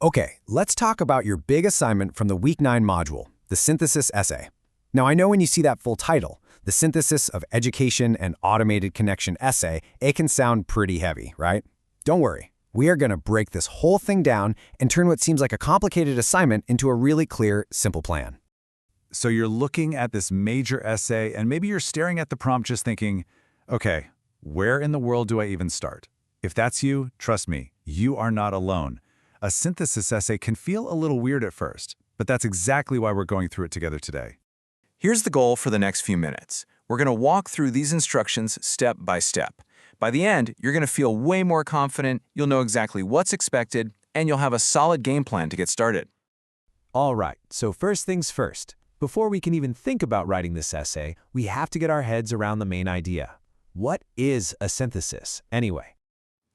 Okay, let's talk about your big assignment from the Week 9 module, the synthesis essay. Now, I know when you see that full title, the Synthesis of Education and Automated Connection Essay, it can sound pretty heavy, right? Don't worry. We are going to break this whole thing down and turn what seems like a complicated assignment into a really clear, simple plan. So you're looking at this major essay, and maybe you're staring at the prompt just thinking, okay, where in the world do I even start? If that's you, trust me, you are not alone. A synthesis essay can feel a little weird at first, but that's exactly why we're going through it together today. Here's the goal for the next few minutes. We're going to walk through these instructions step by step. By the end, you're going to feel way more confident, you'll know exactly what's expected, and you'll have a solid game plan to get started. All right, so first things first. Before we can even think about writing this essay, we have to get our heads around the main idea. What is a synthesis, anyway?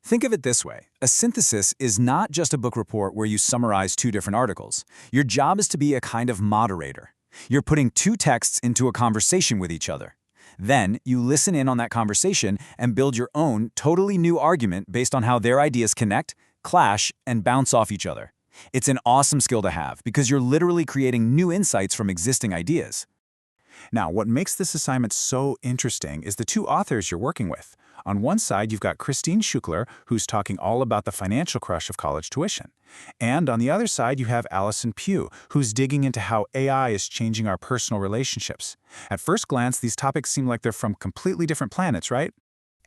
Think of it this way. A synthesis is not just a book report where you summarize two different articles. Your job is to be a kind of moderator. You're putting two texts into a conversation with each other. Then, you listen in on that conversation and build your own totally new argument based on how their ideas connect, clash, and bounce off each other. It's an awesome skill to have because you're literally creating new insights from existing ideas. Now, what makes this assignment so interesting is the two authors you're working with. On one side, you've got Christine Schuchler, who's talking all about the financial crush of college tuition. And on the other side, you have Allison Pugh, who's digging into how AI is changing our personal relationships. At first glance, these topics seem like they're from completely different planets, right?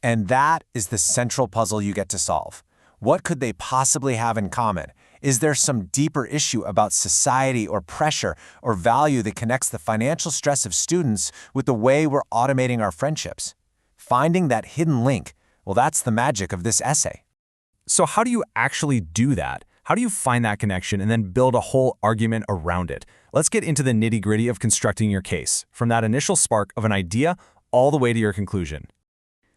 And that is the central puzzle you get to solve. What could they possibly have in common? Is there some deeper issue about society or pressure or value that connects the financial stress of students with the way we're automating our friendships? Finding that hidden link, well, that's the magic of this essay. So how do you actually do that? How do you find that connection and then build a whole argument around it? Let's get into the nitty-gritty of constructing your case, from that initial spark of an idea all the way to your conclusion.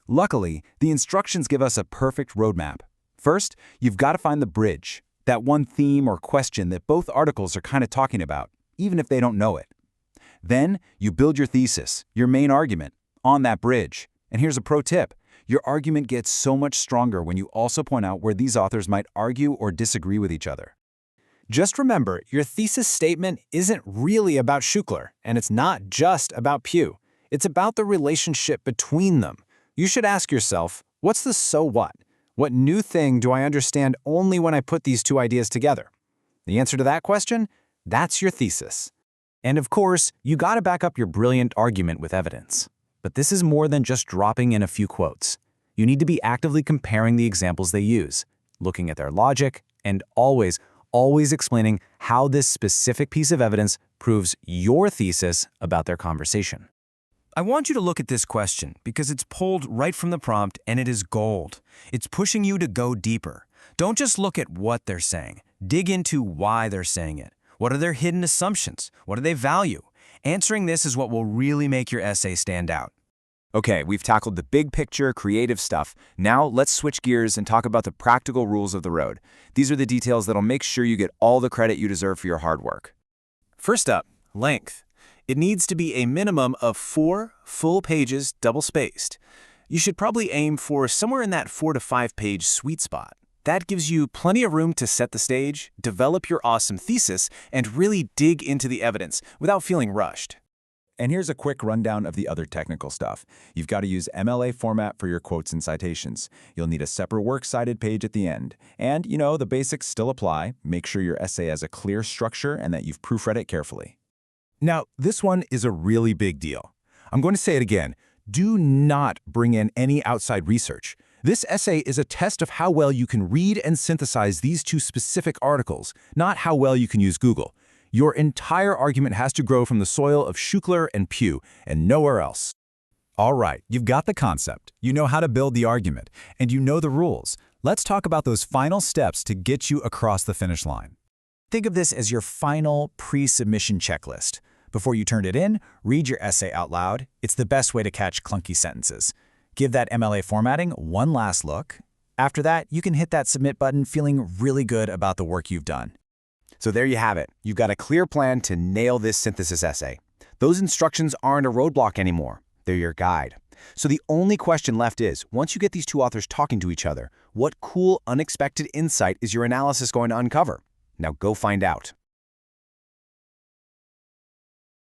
Luckily, the instructions give us a perfect roadmap. First, you've got to find the bridge, that one theme or question that both articles are kind of talking about, even if they don't know it. Then, you build your thesis, your main argument, on that bridge. And here's a pro tip. Your argument gets so much stronger when you also point out where these authors might argue or disagree with each other. Just remember, your thesis statement isn't really about Schuchler, and it's not just about Pugh. It's about the relationship between them. You should ask yourself, what's the so what? What new thing do I understand only when I put these two ideas together? The answer to that question? That's your thesis. And of course, you gotta back up your brilliant argument with evidence. But this is more than just dropping in a few quotes. You need to be actively comparing the examples they use, looking at their logic, and always explaining how this specific piece of evidence proves your thesis about their conversation. I want you to look at this question because it's pulled right from the prompt and it is gold. It's pushing you to go deeper. Don't just look at what they're saying. Dig into why they're saying it. What are their hidden assumptions? What do they value? Answering this is what will really make your essay stand out. Okay, we've tackled the big picture, creative stuff. Now let's switch gears and talk about the practical rules of the road. These are the details that'll make sure you get all the credit you deserve for your hard work. First up, length. It needs to be a minimum of 4 full pages double-spaced. You should probably aim for somewhere in that 4 to 5 page sweet spot. That gives you plenty of room to set the stage, develop your awesome thesis, and really dig into the evidence without feeling rushed. And here's a quick rundown of the other technical stuff. You've got to use MLA format for your quotes and citations. You'll need a separate works cited page at the end. And, the basics still apply. Make sure your essay has a clear structure and that you've proofread it carefully. Now, this one is a really big deal. I'm going to say it again. Do not bring in any outside research. This essay is a test of how well you can read and synthesize these two specific articles, not how well you can use Google. Your entire argument has to grow from the soil of Schuchler and Pugh, and nowhere else. All right, you've got the concept, you know how to build the argument, and you know the rules. Let's talk about those final steps to get you across the finish line. Think of this as your final pre-submission checklist. Before you turn it in, read your essay out loud. It's the best way to catch clunky sentences. Give that MLA formatting one last look. After that, you can hit that submit button feeling really good about the work you've done. So there you have it. You've got a clear plan to nail this synthesis essay. Those instructions aren't a roadblock anymore. They're your guide. So the only question left is, once you get these two authors talking to each other, what cool, unexpected insight is your analysis going to uncover? Now go find out.